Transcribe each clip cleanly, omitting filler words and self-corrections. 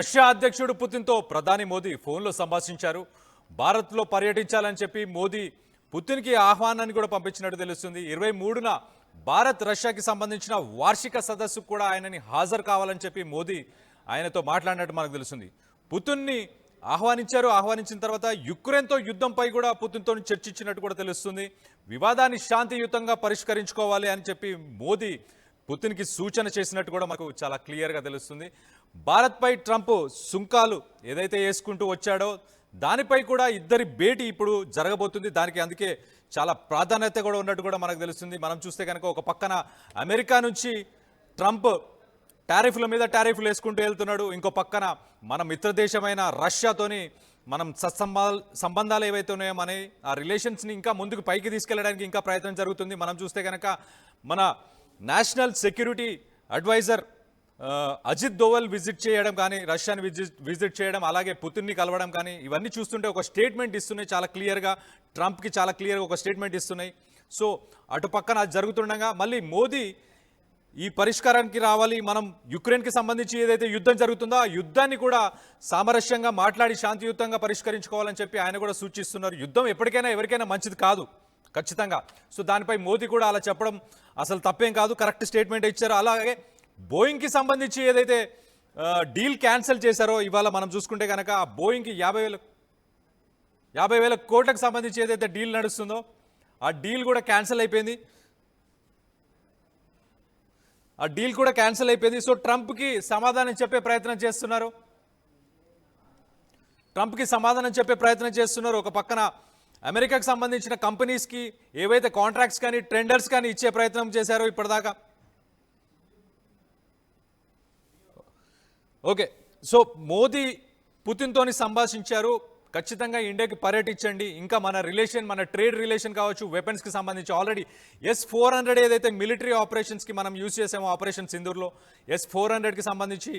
Russia అధ్యక్షుడు పుతిన్తో ప్రధాని మోదీ ఫోన్లో సంభాషించారు. భారత్లో పర్యటించాలని చెప్పి మోదీ పుతిన్కి ఆహ్వానాన్ని కూడా పంపించినట్టు తెలుస్తుంది. 23న భారత్ రష్యాకి సంబంధించిన వార్షిక సదస్సుకు కూడా ఆయనని హాజరు కావాలని చెప్పి మోదీ ఆయనతో మాట్లాడినట్టు మనకు తెలుస్తుంది. పుతిన్ని ఆహ్వానించిన తర్వాత యుక్రెయిన్తో యుద్ధంపై కూడా పుతిన్తో చర్చించినట్టు కూడా తెలుస్తుంది. వివాదాన్ని శాంతియుతంగా పరిష్కరించుకోవాలి అని చెప్పి మోదీ పుతిన్కి సూచన చేసినట్టు కూడా మనకు చాలా క్లియర్గా తెలుస్తుంది. భారత్పై ట్రంప్ సుంకాలు ఏదైతే వేసుకుంటూ వచ్చాడో దానిపై కూడా ఇద్దరి భేటీ ఇప్పుడు జరగబోతుంది. దానికి అందుకే చాలా ప్రాధాన్యత కూడా ఉన్నట్టు కూడా మనకు తెలుస్తుంది. మనం చూస్తే కనుక ఒక పక్కన అమెరికా నుంచి ట్రంప్ టారిఫ్ల మీద టారిఫ్లు వేసుకుంటూ వెళ్తున్నాడు. ఇంకో పక్కన మన మిత్రదేశమైన రష్యాతోని మనం సంబంధాలు ఏవైతే ఉన్నాయో మన ఆ రిలేషన్స్ని ఇంకా ముందుకు పైకి తీసుకెళ్ళడానికి ఇంకా ప్రయత్నం జరుగుతుంది. మనం చూస్తే కనుక మన national security advisor Ajit Doval visit చేయడం కానీ, రష్యాని విజిట్ చేయడం, అలాగే పుతిన్ని కలవడం కానీ ఇవన్నీ చూస్తుంటే ఒక స్టేట్మెంట్ ఇస్తున్నాయి. చాలా క్లియర్గా ట్రంప్కి చాలా క్లియర్గా ఒక స్టేట్మెంట్ ఇస్తున్నాయి. సో అటు పక్కన అది జరుగుతుండగా మళ్ళీ మోదీ ఈ పరిష్కారానికి రావాలి, మనం యుక్రెయిన్కి సంబంధించి ఏదైతే యుద్ధం జరుగుతుందో ఆ యుద్ధాన్ని కూడా సామరస్యంగా మాట్లాడి శాంతియుతంగా పరిష్కరించుకోవాలని చెప్పి ఆయన కూడా సూచిస్తున్నారు. యుద్ధం ఎప్పటికైనా ఎవరికైనా మంచిది కాదు ఖచ్చితంగా. సో దానిపై మోదీ కూడా అలా చెప్పడం అసలు తప్పేం కాదు, కరెక్ట్ స్టేట్మెంట్ ఇచ్చారు. అలాగే బోయింగ్కి సంబంధించి ఏదైతే డీల్ క్యాన్సిల్ చేశారో ఇవాళ మనం చూసుకుంటే కనుక బోయింగ్కి 50,000 కోట్లకు సంబంధించి ఏదైతే డీల్ నడుస్తుందో ఆ డీల్ కూడా క్యాన్సిల్ అయిపోయింది. సో ట్రంప్కి సమాధానం చెప్పే ప్రయత్నం చేస్తున్నారు. ఒక పక్కన అమెరికాకు సంబంధించిన కంపెనీస్కి ఏవైతే కాంట్రాక్ట్స్ కానీ టెండర్స్ కానీ ఇచ్చే ప్రయత్నం చేశారో ఇప్పటిదాకా. ఓకే, సో మోదీ పుతిన్తోని సంభాషించారు. ఖచ్చితంగా ఇండియాకి పర్యటించండి, ఇంకా మన ట్రేడ్ రిలేషన్ కావచ్చు, వెపన్స్కి సంబంధించి ఆల్రెడీ S-400 ఏదైతే మిలిటరీ ఆపరేషన్స్కి మనం యూజ్ చేసామో ఆపరేషన్ సింధూర్లో S-400కి సంబంధించి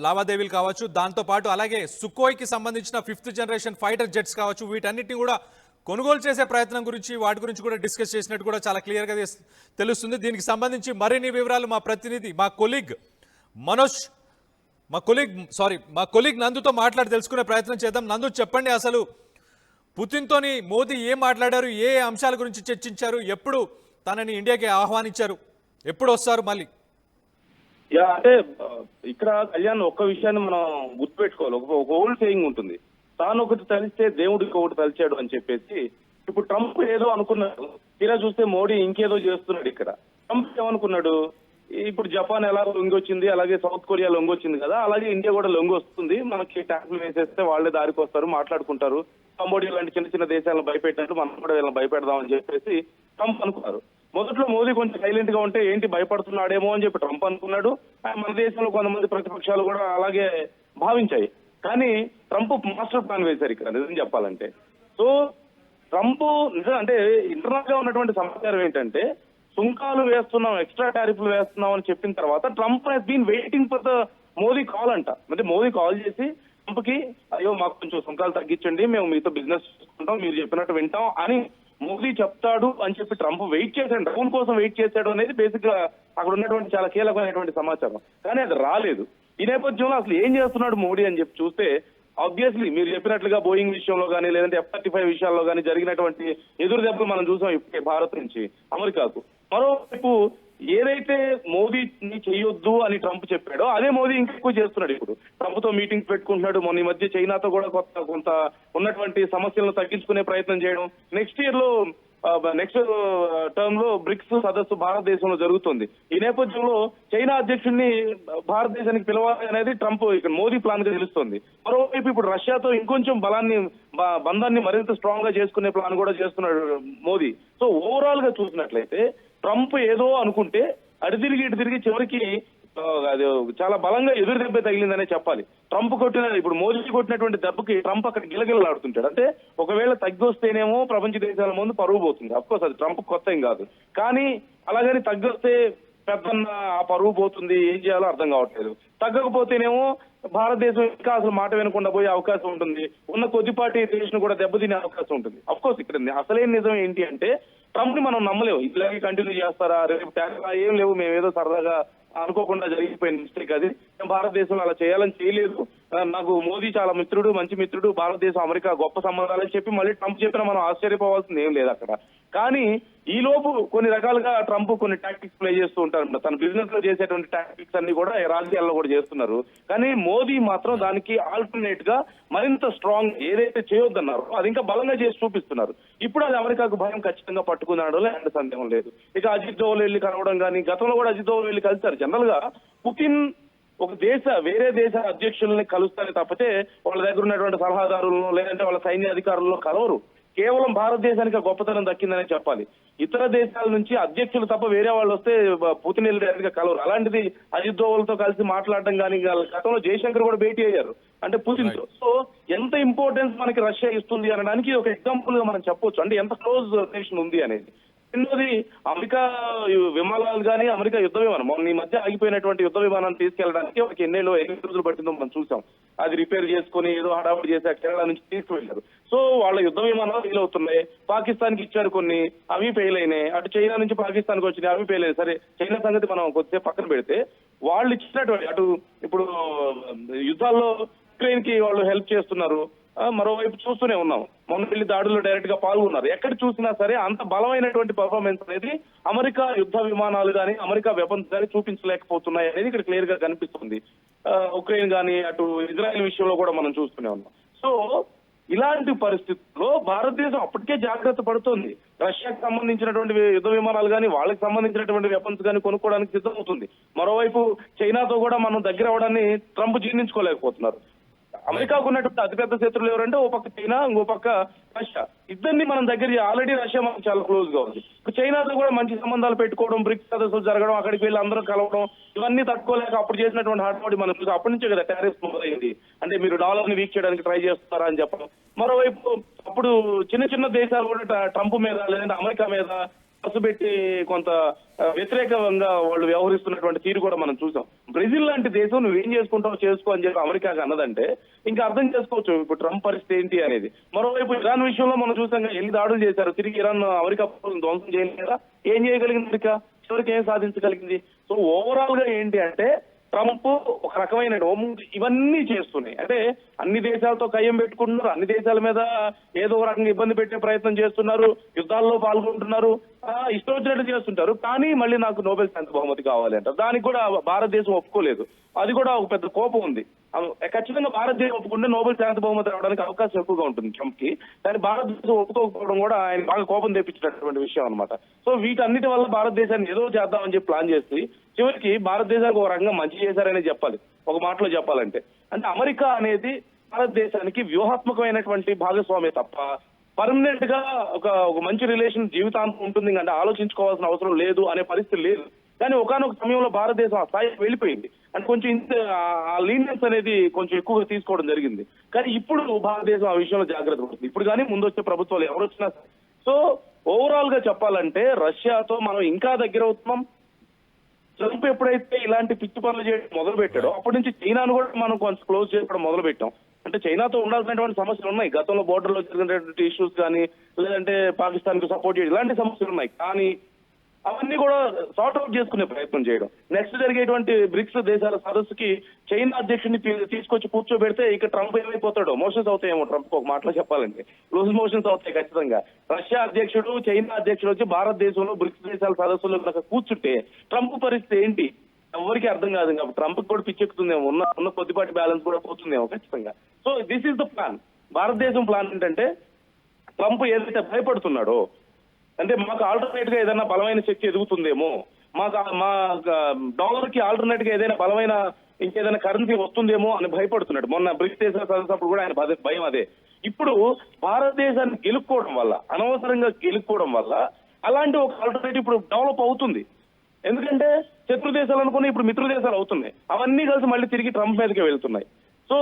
లావాదేవీలు కావచ్చు, దాంతోపాటు అలాగే సుకోయ్కి సంబంధించిన 5th జనరేషన్ ఫైటర్ జెట్స్ కావచ్చు, వీటన్నిటిని కూడా కొనుగోలు చేసే ప్రయత్నం గురించి వాటి గురించి కూడా డిస్కస్ చేసినట్టు కూడా చాలా క్లియర్గా తెలుస్తుంది. దీనికి సంబంధించి మరిన్ని వివరాలు మా ప్రతినిధి మా కొలీగ్ నందుతో మాట్లాడి తెలుసుకునే ప్రయత్నం చేద్దాం. నందు, చెప్పండి, అసలు పుతిన్తోని మోదీ ఏం మాట్లాడారు, ఏ అంశాల గురించి చర్చించారు, ఎప్పుడు తనని ఇండియాకి ఆహ్వానించారు, ఎప్పుడు వస్తారు మళ్ళీ? అంటే ఇక్కడ కళ్యాణ్ ఒక్క విషయాన్ని మనం గుర్తుపెట్టుకోవాలి. ఒక ఓల్డ్ సేయింగ్ ఉంటుంది, తాను ఒకటి తలిస్తే దేవుడికి ఒకటి తలిచాడు అని చెప్పేసి. ఇప్పుడు ట్రంప్ ఏదో అనుకున్నాడు, తీరా చూస్తే మోడీ ఇంకేదో చేస్తున్నాడు. ఇక్కడ ట్రంప్ ఏమనుకున్నాడు, ఇప్పుడు జపాన్ ఎలా లొంగొచ్చింది, అలాగే సౌత్ కొరియా లొంగొచ్చింది కదా, అలాగే ఇండియా కూడా లొంగొస్తుంది, మనకి ట్యాక్స్లు వేసేస్తే వాళ్ళే దారికి వస్తారు, మాట్లాడుకుంటారు, కంబోడియా లాంటి చిన్న చిన్న దేశాలను భయపెట్టినట్టు మనం కూడా వీళ్ళని భయపెడదామని చెప్పేసి ట్రంప్ అనుకున్నారు. మొదట్లో మోదీ కొంచెం సైలెంట్ గా ఉంటే ఏంటి భయపడుతున్నాడేమో అని చెప్పి ట్రంప్ అనుకున్నాడు. మన దేశంలో కొంతమంది ప్రతిపక్షాలు కూడా అలాగే భావించాయి. కానీ ట్రంప్ మాస్టర్ ప్లాన్ వేశారు ఇక్కడ నిజం చెప్పాలంటే. సో ట్రంప్ అంటే ఇంటర్నల్ గా ఉన్నటువంటి సమాచారం ఏంటంటే, సుంకాలు వేస్తున్నాం, ఎక్స్ట్రా టారిఫ్లు వేస్తున్నాం అని చెప్పిన తర్వాత Trump he's been waiting for the Modi call అంట. అంటే మోదీ కాల్ చేసి ట్రంప్ కి, అయ్యో మాకు కొంచెం సుంకాలు తగ్గించండి, మేము మీతో బిజినెస్ చేసుకుంటాం, మీరు చెప్పినట్టు వింటాం అని మోదీ చెప్తాడు అని చెప్పి ట్రంప్ వెయిట్ చేశాడు. ట్రంప్ కోసం వెయిట్ చేశాడు అనేది బేసిక్ గా అక్కడ ఉన్నటువంటి చాలా కీలకమైనటువంటి సమాచారం. కానీ అది రాలేదు. ఈ నేపథ్యంలో అసలు ఏం చేస్తున్నాడు మోడీ అని చెప్పి చూస్తే, ఆబ్వియస్లీ మీరు చెప్పినట్లుగా బోయింగ్ విషయంలో కానీ, లేదంటే F-35 విషయాల్లో కానీ జరిగినటువంటి ఎదురు దెబ్బలు మనం చూసాం ఇప్పటికే భారత్ నుంచి అమెరికాకు. మరోవైపు ఏదైతే మోదీని చేయొద్దు అని ట్రంప్ చెప్పాడో అదే మోదీ ఇంకెక్కువ చేస్తున్నాడు. ఇప్పుడు ట్రంప్ తో మీటింగ్స్ పెట్టుకుంటున్నాడు. మొన్న ఈ మధ్య చైనాతో కూడా కొంత ఉన్నటువంటి సమస్యలను తగ్గించుకునే ప్రయత్నం చేయడం. నెక్స్ట్ టర్మ్ లో బ్రిక్స్ సదస్సు భారతదేశంలో జరుగుతుంది. ఈ నేపథ్యంలో చైనా అధ్యక్షుడిని భారతదేశానికి పిలవాలి అనేది ట్రంప్ ఇక్కడ మోదీ ప్లాన్ గా తెలుస్తోంది. మరోవైపు ఇప్పుడు రష్యాతో ఇంకొంచెం బంధాన్ని మరింత స్ట్రాంగ్ గా చేసుకునే ప్లాన్ కూడా చేస్తున్నాడు మోదీ. సో ఓవరాల్ గా చూసినట్లయితే ట్రంప్ ఏదో అనుకుంటే అటు తిరిగి చివరికి అది చాలా బలంగా ఎదురు దెబ్బ తగిలిందనే చెప్పాలి. ఇప్పుడు మోదీ కొట్టినటువంటి దెబ్బకి ట్రంప్ అక్కడ గిలగిలలాడుతుంటాడు. అంటే ఒకవేళ తగ్గొస్తేనేమో ప్రపంచ దేశాల ముందు పరువు పోతుంది. అఫ్కోర్స్ అది ట్రంప్ కొత్త ఏం కాదు, కానీ అలాగని తగ్గొస్తే పెద్దన్న ఆ పరువు పోతుంది, ఏం చేయాలో అర్థం కావట్లేదు. తగ్గకపోతేనేమో భారతదేశం ఇంకా అసలు మాట వినకుండా పోయే అవకాశం ఉంటుంది, ఉన్న కొద్దిపాటి దేశం కూడా దెబ్బతినే అవకాశం ఉంటుంది. అఫ్కోర్స్ ఇక్కడ అసలైన నిజం ఏంటి అంటే, ట్రంప్ ని మనం నమ్మలేము. ఇలాగే కంటిన్యూ చేస్తారా, రేపు ఏం లేవు, మేము ఏదో సరదాగా అనుకోకుండా జరిగిపోయిన మిస్టేక్ అది. భారతదేశంలో అలా చేయాలని చేయలేదు. నాకు మోదీ చాలా మిత్రుడు, మంచి మిత్రుడు, భారతదేశం అమెరికా గొప్ప సంబంధాలని చెప్పి మళ్ళీ ట్రంప్ చెప్పినా మనం ఆశ్చర్యపోవాల్సింది ఏం లేదు అక్కడ. కానీ ఈ లోపు కొన్ని రకాలుగా ట్రంప్ కొన్ని టాక్టిక్స్ ప్లే చేస్తూ ఉంటారు. తన బిజినెస్ లో చేసేటువంటి టాక్టిక్స్ అన్ని కూడా రాజకీయాల్లో కూడా చేస్తున్నారు. కానీ మోదీ మాత్రం దానికి ఆల్టర్నేట్ గా మరింత స్ట్రాంగ్ ఏదైతే చేయొద్దన్నారో అది ఇంకా బలంగా చేసి చూపిస్తున్నారు. ఇప్పుడు అది అమెరికాకు భయం ఖచ్చితంగా పట్టుకున్నాడో ఎలాంటి సందేహం లేదు. ఇక అజిత్ దోవల్ వెళ్ళి కలవడం కానీ, గతంలో కూడా అజిత్ దోవల్ వెళ్ళి కలిశారు. జనరల్ గా పుతిన్ ఒక వేరే దేశ అధ్యక్షుల్ని కలుస్తారే తప్పితే వాళ్ళ దగ్గర ఉన్నటువంటి సలహాదారులను లేదంటే వాళ్ళ సైన్య అధికారులను కలవరు. కేవలం భారతదేశానికి గొప్పతనం దక్కిందనే చెప్పాలి. ఇతర దేశాల నుంచి అధ్యక్షులు తప్ప వేరే వాళ్ళు వస్తే పుతిన్ వెళ్ళి డైరెక్ట్ గా కలవరు. అలాంటిది అజిత్ దోవల్తో కలిసి మాట్లాడడం కానీ, గతంలో జయశంకర్ కూడా భేటీ అయ్యారు అంటే పుతిన్ తో. సో ఎంత ఇంపార్టెన్స్ మనకి రష్యా ఇస్తుంది అనడానికి ఒక ఎగ్జాంపుల్ గా మనం చెప్పొచ్చు, అంటే ఎంత క్లోజ్ రిలేషన్ ఉంది అనేది. రెండోది అమెరికా విమానాలు కానీ, అమెరికా యుద్ధ విమానం మొన్న ఈ మధ్య ఆగిపోయినటువంటి యుద్ధ విమానాన్ని తీసుకెళ్ళడానికి ఒక ఎన్ని రోజులు పట్టిందో మనం చూసాం. అది రిపేర్ చేసుకుని ఏదో హడావుడి చేసి కేరళ నుంచి తీసుకువెళ్లారు. సో వాళ్ళ యుద్ధ విమానాలు ఫెయిల్ అవుతున్నాయి. పాకిస్తాన్ కి ఇచ్చారు కొన్ని, అవి ఫెయిల్ అయినాయి. అటు చైనా నుంచి పాకిస్తాన్ కి వచ్చినాయి, అవి ఫెయిల్ అయ్యాయి. సరే చైనా సంగతి మనం కొద్దిసేపు పక్కన పెడితే, వాళ్ళు ఇచ్చినటువంటి అటు ఇప్పుడు యుద్ధాల్లో ఉక్రెయిన్ కి వాళ్ళు హెల్ప్ చేస్తున్నారు, మరోవైపు చూస్తూనే ఉన్నాం మొన్న వెళ్ళి దాడుల్లో డైరెక్ట్ గా పాల్గొన్నారు. ఎక్కడ చూసినా సరే అంత బలమైనటువంటి పర్ఫార్మెన్స్ అనేది అమెరికా యుద్ధ విమానాలు కానీ, అమెరికా వెపన్స్ కానీ చూపించలేకపోతున్నాయి అనేది ఇక్కడ క్లియర్ గా కనిపిస్తుంది. ఉక్రెయిన్ కానీ అటు ఇజ్రాయెల్ విషయంలో కూడా మనం చూస్తూనే ఉన్నాం. సో ఇలాంటి పరిస్థితుల్లో భారతదేశం అప్పటికే జాగ్రత్త పడుతోంది. రష్యాకు సంబంధించినటువంటి యుద్ధ విమానాలు కానీ, వాళ్ళకి సంబంధించినటువంటి వెపన్స్ కానీ కొనుక్కోవడానికి సిద్ధమవుతుంది. మరోవైపు చైనాతో కూడా మనం దగ్గర అవడాన్ని ట్రంప్ జీర్ణించుకోలేకపోతున్నారు. అమెరికాకు ఉన్నటువంటి అతిపెద్ద శత్రువులు ఎవరంటే ఓ పక్క చైనా, ఇంకో పక్క రష్యా. ఇద్దరిని మనం దగ్గర ఆల్రెడీ రష్యా మనకు చాలా క్లోజ్ గా ఉంది. ఇప్పుడు చైనాతో కూడా మంచి సంబంధాలు పెట్టుకోవడం, బ్రిక్స్ సదస్సులు జరగడం, అక్కడికి వెళ్ళి అందరూ కలవడం, ఇవన్నీ తట్టుకోలేక అప్పుడు చేసినటువంటి హడావుడి మనం చూసి అప్పటి నుంచే కదా టారిఫ్స్ మొదలైంది. అంటే మీరు డాలర్ ని వీక్ చేయడానికి ట్రై చేస్తారా అని చెప్పడం. మరోవైపు అప్పుడు చిన్న చిన్న దేశాలు కూడా ట్రంప్ మీద లేదంటే అమెరికా మీద ఖర్చు పెట్టి కొంత వ్యతిరేకంగా వాళ్ళు వ్యవహరిస్తున్నటువంటి తీరు కూడా మనం చూసాం. బ్రెజిల్ లాంటి దేశం నువ్వేం చేసుకుంటావు చేసుకో అని చెప్పి అమెరికాకి అన్నదంటే ఇంకా అర్థం చేసుకోవచ్చు ఇప్పుడు ట్రంప్ పరిస్థితి ఏంటి అనేది. మరోవైపు ఇరాన్ విషయంలో మనం చూసాం, ఎన్ని దాడులు చేశారు. తిరిగి ఇరాన్ అమెరికా ధ్వంసం చేయలేదా? ఏం చేయగలిగింది అమెరికా? చివరికి ఏం సాధించగలిగింది? సో ఓవరాల్ గా ఏంటి అంటే ట్రంప్ ఒక రకమైన ఇవన్నీ చేస్తున్నాయి. అంటే అన్ని దేశాలతో కయ్యం పెట్టుకుంటున్నారు, అన్ని దేశాల మీద ఏదో ఒక రకంగా ఇబ్బంది పెట్టే ప్రయత్నం చేస్తున్నారు, యుద్ధాల్లో పాల్గొంటున్నారు, ఇష్టం వచ్చినట్టు చేస్తుంటారు. కానీ మళ్ళీ నాకు నోబెల్ శాంతి బహుమతి కావాలి అంటారు. దానికి కూడా భారతదేశం ఒప్పుకోలేదు. అది కూడా ఒక పెద్ద కోపం ఉంది. ఖచ్చితంగా భారతదేశం ఒప్పుకుంటే నోబెల్ శాంతి బహుమతి రావడానికి అవకాశం ఎక్కువగా ఉంటుంది ట్రంప్ కి. కానీ భారతదేశం ఒప్పుకోకపోవడం కూడా ఆయన బాగా కోపం తెప్పించినటువంటి విషయం అనమాట. సో వీటన్నిటి వల్ల భారతదేశాన్ని ఏదో చేద్దామని చెప్పి ప్లాన్ చేసి చివరికి భారతదేశానికి ఒక రకంగా మంచి చేశారనే చెప్పాలి, ఒక మాటలో చెప్పాలంటే. అంటే అమెరికా అనేది భారతదేశానికి వ్యూహాత్మకమైనటువంటి భాగస్వామి తప్ప పర్మనెంట్ గా ఒక మంచి రిలేషన్ జీవితాంతం ఉంటుంది అంటే ఆలోచించుకోవాల్సిన అవసరం లేదు అనే పరిస్థితి లేదు. కానీ ఒకనొక సమయంలో భారతదేశం ఆ స్థాయికి వెళ్ళిపోయింది. అంటే కొంచెం ఆ లీనియన్స్ అనేది కొంచెం ఎక్కువగా తీసుకోవడం జరిగింది. కానీ ఇప్పుడు భారతదేశం ఆ విషయంలో జాగ్రత్త పడుతుంది. ఇప్పుడు కానీ ముందు వచ్చే ప్రభుత్వాలు ఎవరు వచ్చినా. సో ఓవరాల్ గా చెప్పాలంటే రష్యాతో మనం ఇంకా దగ్గర అవుతున్నాం. ట్రంప్ ఎప్పుడైతే ఇలాంటి పిచ్చి పనులు చేయడం మొదలు పెట్టాడో అప్పటి నుంచి చైనాను కూడా మనం కొంచెం క్లోజ్ చేసుకోవడం మొదలు పెట్టాం. అంటే చైనాతో ఉండాల్సినటువంటి సమస్యలు ఉన్నాయి. గతంలో బోర్డర్ లో జరిగినటువంటి ఇష్యూస్ కానీ, లేదంటే పాకిస్తాన్ కు సపోర్ట్ చేయడం, ఇలాంటి సమస్యలు ఉన్నాయి. కానీ అవన్నీ కూడా సార్ట్ అవుట్ చేసుకునే ప్రయత్నం చేయడం. నెక్స్ట్ జరిగేటువంటి బ్రిక్స్ దేశాల సదస్సుకి చైనా అధ్యక్షుడిని తీసుకొచ్చి కూర్చోబెడితే ఇక ట్రంప్ ఏమైపోతాడో, మోషన్స్ అవుతాయేమో ట్రంప్ ఒక మాటలో చెప్పాలంటే లూజ్ మోషన్స్ అవుతాయి ఖచ్చితంగా. రష్యా అధ్యక్షుడు, చైనా అధ్యక్షుడు వచ్చి భారతదేశంలో బ్రిక్స్ దేశాల సదస్సులో కనుక కూర్చుంటే ట్రంప్ పరిస్థితి ఏంటి ఎవరికి అర్థం కాదు. ఇంకా ట్రంప్ కూడా పిచ్చెక్కుతుందేమో, ఉన్న కొద్దిపాటి బ్యాలెన్స్ కూడా పోతుందేమో ఖచ్చితంగా. So this is the plan. భారతదేశం ప్లాన్ ఏంటంటే ట్రంప్ ఏదైతే భయపడుతున్నాడో, అంటే మాకు ఆల్టర్నేట్ గా ఏదైనా బలమైన శక్తి ఎదుగుతుందేమో, మా డాలర్ కి ఆల్టర్నేట్ గా ఏదైనా బలమైన ఇంకేదైనా కరెన్సీ వస్తుందేమో అని భయపడుతున్నాడు. మొన్న బ్రిక్స్ దేశాల సదస్సు కూడా ఆయన భయం అదే. ఇప్పుడు భారతదేశాన్ని గెలుపుకోవడం వల్ల, అనవసరంగా గెలుపుకోవడం వల్ల అలాంటి ఒక ఆల్టర్నేటివ్ ఇప్పుడు డెవలప్ అవుతుంది. ఎందుకంటే శత్రు దేశాలు అనుకుని ఇప్పుడు మిత్ర దేశాలు అవుతున్నాయి. అవన్నీ కలిసి మళ్ళీ తిరిగి ట్రంప్ మీదకే వెళ్తున్నాయి. సో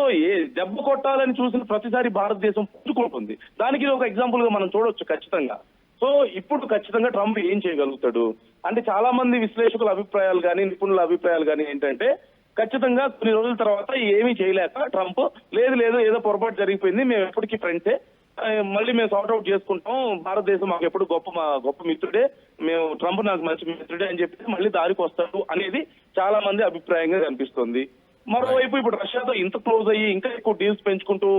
దెబ్బ కొట్టాలని చూసిన ప్రతిసారి భారతదేశం పుంజుకుంటుంది. దానికి ఇది ఒక ఎగ్జాంపుల్ గా మనం చూడొచ్చు ఖచ్చితంగా. సో ఇప్పుడు ఖచ్చితంగా ట్రంప్ ఏం చేయగలుగుతాడు అంటే చాలా మంది విశ్లేషకుల అభిప్రాయాలు కానీ, నిపుణుల అభిప్రాయాలు కానీ ఏంటంటే ఖచ్చితంగా కొన్ని రోజుల తర్వాత ఏమీ చేయలేక ట్రంప్ లేదు ఏదో పొరపాటు జరిగిపోయింది, మేము ఎప్పటికీ ఫ్రెండ్సే, మళ్ళీ మేము సార్ట్అవుట్ చేసుకుంటాం, భారతదేశం మాకు ఎప్పుడు గొప్ప మిత్రుడే, మేము ట్రంప్ నాకు మంచి మిత్రుడే అని చెప్పి మళ్ళీ దారికి వస్తాడు అనేది చాలా మంది అభిప్రాయంగా కనిపిస్తుంది. మరోవైపు ఇప్పుడు రష్యాతో ఇంత క్లోజ్ అయ్యి ఇంకా ఎక్కువ డీల్స్ పెంచుకుంటూ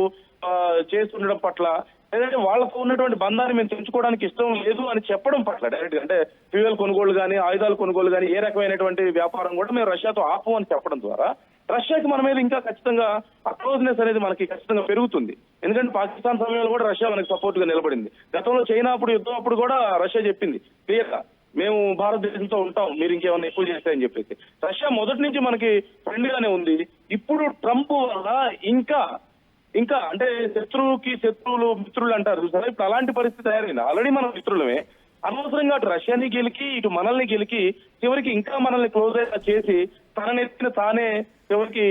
చేస్తుండడం పట్ల, లేదంటే వాళ్ళతో ఉన్నటువంటి బంధాన్ని మేము తెంచుకోవడానికి ఇష్టం లేదు అని చెప్పడం పట్ల డైరెక్ట్ అంటే ఫ్యూయల్ కొనుగోలు కానీ, ఆయుధాల కొనుగోలు కానీ, ఏ రకమైనటువంటి వ్యాపారం కూడా మేము రష్యాతో ఆపు అని చెప్పడం ద్వారా రష్యాకి మన మీద ఇంకా ఖచ్చితంగా ఆ క్లోజ్నెస్ అనేది మనకి ఖచ్చితంగా పెరుగుతుంది. ఎందుకంటే పాకిస్తాన్ సమయంలో కూడా రష్యా మనకి సపోర్ట్ గా నిలబడింది. గతంలో చైనా అప్పుడు యుద్ధం అప్పుడు కూడా రష్యా చెప్పింది క్లియర్ గా, మేము భారతదేశంతో ఉంటాం మీరు ఇంకేమన్నా ఎక్కువ చేస్తాయని చెప్పేసి. రష్యా మొదటి నుంచి మనకి ఫ్రెండ్ గానే ఉంది. ఇప్పుడు ట్రంప్ వల్ల ఇంకా అంటే శత్రువుకి శత్రువులు మిత్రులు అంటారు చూసారా, ఇప్పుడు అలాంటి పరిస్థితి తయారైంది. ఆల్రెడీ మనం మిత్రులమే, అనవసరంగా అటు రష్యాని గెలికి ఇటు మనల్ని గెలికి చివరికి ఇంకా మనల్ని క్లోజ్ అయ్యేలా చేసి తననెత్తిన తానే చివరికి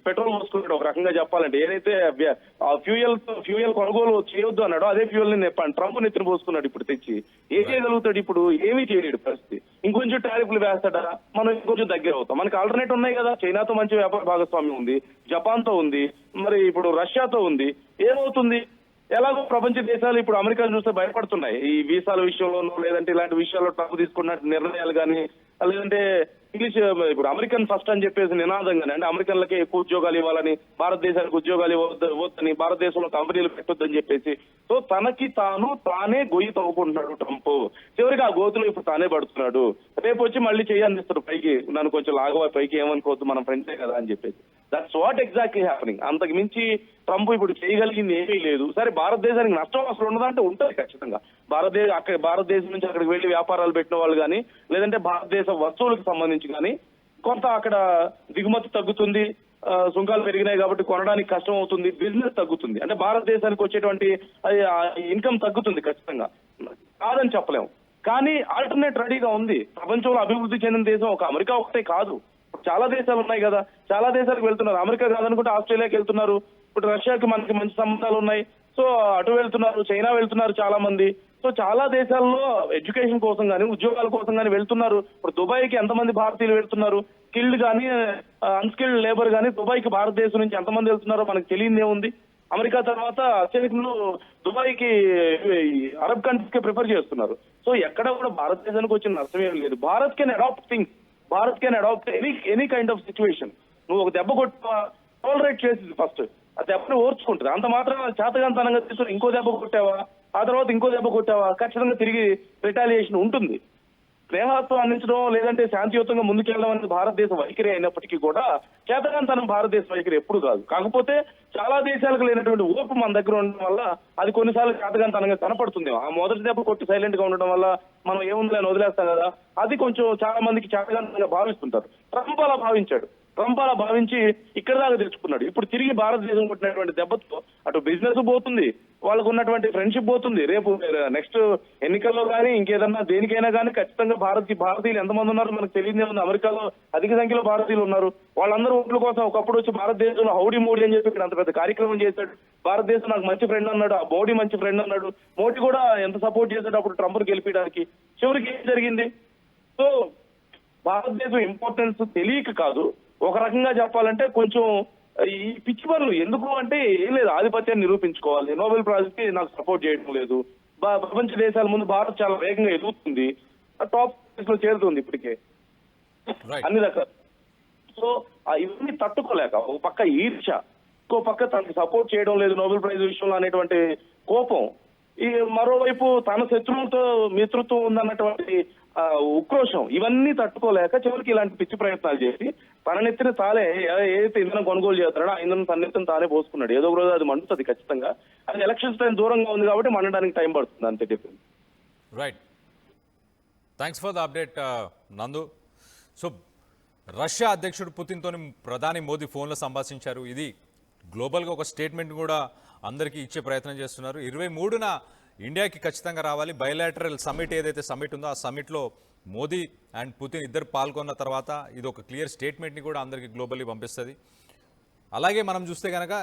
పెట్రోల్ పోసుకున్నాడు. ఒక రకంగా చెప్పాలంటే ఏదైతే ఫ్యూయల్ కొనుగోలు చేయొద్దు అన్నాడో అదే ఫ్యూయల్ ని ట్రంప్ నెత్తిన పోసుకున్నాడు. ఇప్పుడు తెచ్చి ఏం చేయగలుగుతాడు? ఇప్పుడు ఏమీ చేయలేడు పరిస్థితి. ఇంకొంచెం టారిఫ్లు వేస్తాడా, మనం ఇంకొంచెం దగ్గర అవుతాం. మనకి ఆల్టర్నేట్ ఉన్నాయి కదా, చైనాతో మంచి వ్యాపార భాగస్వామ్యం ఉంది, జపాన్ తో ఉంది, మరి ఇప్పుడు రష్యాతో ఉంది. ఏమవుతుంది? ఎలాగో ప్రపంచ దేశాలు ఇప్పుడు అమెరికాను చూస్తే భయపడుతున్నాయి ఈ వీసాల విషయంలోనూ, లేదంటే ఇలాంటి విషయాల్లో ట్రంప్ తీసుకున్న నిర్ణయాలు కానీ, లేదంటే ఇంగ్లీష్ ఇప్పుడు అమెరికన్ ఫస్ట్ అని చెప్పేసి నినాదంగానే, అంటే అమెరికన్లకే ఎక్కువ ఉద్యోగాలు ఇవ్వాలని, భారతదేశానికి ఉద్యోగాలు ఇవ్వద్దని, భారతదేశంలో కంపెనీలు పెట్టొద్దని చెప్పేసి సో తానే గొయ్యి తవ్వుకుంటున్నాడు ట్రంప్. చివరికి ఆ గోతులో ఇప్పుడు తానే పడుతున్నాడు. రేపు వచ్చి మళ్ళీ చేయాలనిస్తాడు పైకి, నన్ను కొంచెం లాగవా పైకి, ఏమనుకోవద్దు మనం ఫ్రెండ్సే కదా అని చెప్పేసి. That's what exactly happening. అంతకు మించి ట్రంప్ ఇప్పుడు చేయగలిగింది ఏమీ లేదు. సరే భారతదేశానికి నష్టం అసలు ఉన్నదంటే ఉంటుంది ఖచ్చితంగా. భారతదేశం నుంచి అక్కడికి వెళ్లి వ్యాపారాలు పెట్టిన వాళ్ళు కానీ, లేదంటే భారతదేశ వస్తువులకు సంబంధించి కానీ కొంత అక్కడ దిగుమతి తగ్గుతుంది, సుంకాలు పెరిగినాయి కాబట్టి కొనడానికి కష్టం అవుతుంది, బిజినెస్ తగ్గుతుంది, అంటే భారతదేశానికి వచ్చేటువంటి ఇన్కమ్ తగ్గుతుంది ఖచ్చితంగా, కాదని చెప్పలేము. కానీ ఆల్టర్నేట్ రెడీగా ఉంది. ప్రపంచంలో అభివృద్ధి చెందిన దేశం ఒక అమెరికా ఒకటే కాదు, చాలా దేశాలు ఉన్నాయి కదా, చాలా దేశాలకు వెళ్తున్నారు. అమెరికా కాదనుకుంటే ఆస్ట్రేలియాకి వెళ్తున్నారు, ఇప్పుడు రష్యాకి మనకి మంచి సంబంధాలు ఉన్నాయి, సో అటు వెళ్తున్నారు, చైనా వెళ్తున్నారు చాలా మంది. సో చాలా దేశాల్లో ఎడ్యుకేషన్ కోసం కానీ, ఉద్యోగాల కోసం కానీ వెళ్తున్నారు. ఇప్పుడు దుబాయ్కి ఎంతమంది భారతీయులు వెళ్తున్నారు, స్కిల్డ్ కానీ అన్స్కిల్డ్ లేబర్ కానీ దుబాయ్కి భారతదేశం నుంచి ఎంతమంది వెళ్తున్నారో మనకు తెలియదే ఉంది. అమెరికా తర్వాత అత్యధికులు దుబాయ్కి అరబ్ కంట్రీస్ కి ప్రిఫర్ చేస్తున్నారు. సో ఎక్కడ కూడా భారతదేశానికి వచ్చిన నష్టం ఏం లేదు. Bharat can adapt things, Bharat can adapt any kind of situation. నువ్వు ఒక దెబ్బ కొట్టు టాలరేట్ చేసింది ఫస్ట్, ఆ దెబ్బని ఓర్చుకుంటుంది. అంత మాత్రం చేతగాంతనంగా తీసుకుని ఇంకో దెబ్బ కొట్టావా, ఆ తర్వాత ఇంకో దెబ్బ కొట్టావా, ఖచ్చితంగా తిరిగి రిటాలియేషన్ ఉంటుంది. ప్రేమతో అందించడం లేదంటే శాంతియుతంగా ముందుకెళ్ళడం అనేది భారతదేశ వైఖరి అయినప్పటికీ కూడా చేతగాంతనం భారతదేశ వైఖరి ఎప్పుడు కాదు. కాకపోతే చాలా దేశాలకు లేనటువంటి ఓపు మన దగ్గర ఉండడం వల్ల అది కొన్నిసార్లు చేతగాంతనంగా కనపడుతుంది. ఆ మొదటి దెబ్బ కొట్టి సైలెంట్ గా ఉండడం వల్ల మనం ఏముంది అని వదిలేస్తాం కదా, అది కొంచెం చాలా మందికి చేతగాంతనంగా భావిస్తుంటారు. ట్రంప్ అలా భావించాడు. ట్రంప్ అలా భావించి ఇక్కడ దాకా తెచ్చుకున్నాడు. ఇప్పుడు తిరిగి భారతదేశం కొట్టినటువంటి దెబ్బతో అటు బిజినెస్ పోతుంది, వాళ్ళకు ఉన్నటువంటి ఫ్రెండ్షిప్ పోతుంది. రేపు నెక్స్ట్ ఎన్నికల్లో కానీ ఇంకేదన్నా దేనికైనా కానీ ఖచ్చితంగా భారతీయులు ఎంతమంది ఉన్నారు మనకు తెలియదే ఉంది. అమెరికాలో అధిక సంఖ్యలో భారతీయులు ఉన్నారు. వాళ్ళందరూ ఓట్ల కోసం ఒకప్పుడు వచ్చి భారతదేశంలో హౌడీ మోడీ అని చెప్పి ఇక్కడ అంత పెద్ద కార్యక్రమం చేశాడు. భారతదేశం నాకు మంచి ఫ్రెండ్ అన్నాడు, ఆ మోడీ మంచి ఫ్రెండ్ అన్నాడు. మోడీ కూడా ఎంత సపోర్ట్ చేశాడు అప్పుడు ట్రంప్ను గెలిపించడానికి. చివరికి ఏం జరిగింది? సో భారతదేశం ఇంపార్టెన్స్ తెలియక కాదు, ఒక రకంగా చెప్పాలంటే కొంచెం ఈ పిచ్చి పనులు ఎందుకు అంటే ఏం లేదు, ఆధిపత్యాన్ని నిరూపించుకోవాలి. నోబెల్ ప్రైజ్ కి నాకు సపోర్ట్ చేయడం లేదు. ప్రపంచ దేశాల ముందు భారత్ చాలా వేగంగా ఎదుగుతుంది, టాప్ ప్లేస్ లో చేరుతుంది ఇప్పటికే అన్ని రకాల. సో ఇవన్నీ తట్టుకోలేక ఒక పక్క ఈర్ష్య, ఇంకో పక్క తనకి సపోర్ట్ చేయడం లేదు నోబెల్ ప్రైజ్ విషయంలో అనేటువంటి కోపం, ఈ మరోవైపు తన శత్రువులతో మిత్రుత్వం ఉందన్నటువంటి ఉక్రోషం, ఇవన్నీ తట్టుకోలేక చివరికి ఇలాంటి పిచ్చి ప్రయత్నాలు చేసి తన నెత్తిన తానే ఏదైతే ఇంధనం కొనుగోలు చేస్తున్నాడో ఆ ఇంధనం తన నెత్తిన తానే పోసుకున్నాడు. ఏదో ఒక రోజు అది మండుతుంది ఖచ్చితంగా. అది ఎలక్షన్స్ టైం దూరంగా ఉంది కాబట్టి మండడానికి టైం పడుతుంది, అంతే difference. Right, thanks for the update నందు. సో రష్యా అధ్యక్షుడు పుతిన్తో ప్రధాని మోదీ ఫోన్లో సంభాషించారు. ఇది గ్లోబల్గా ఒక స్టేట్మెంట్ కూడా అందరికీ ఇచ్చే ప్రయత్నం చేస్తున్నారు. 23న ఇండియాకి ఖచ్చితంగా రావాలి. బయలాటరల్ సమ్మిట్ ఏదైతే సమ్మిట్ ఉందో ఆ సమ్మిట్లో మోదీ అండ్ పుతిన్ ఇద్దరు పాల్గొన్న తర్వాత ఇది ఒక క్లియర్ స్టేట్మెంట్ని కూడా అందరికీ గ్లోబల్లీ పంపిస్తుంది. అలాగే మనం చూస్తే కనుక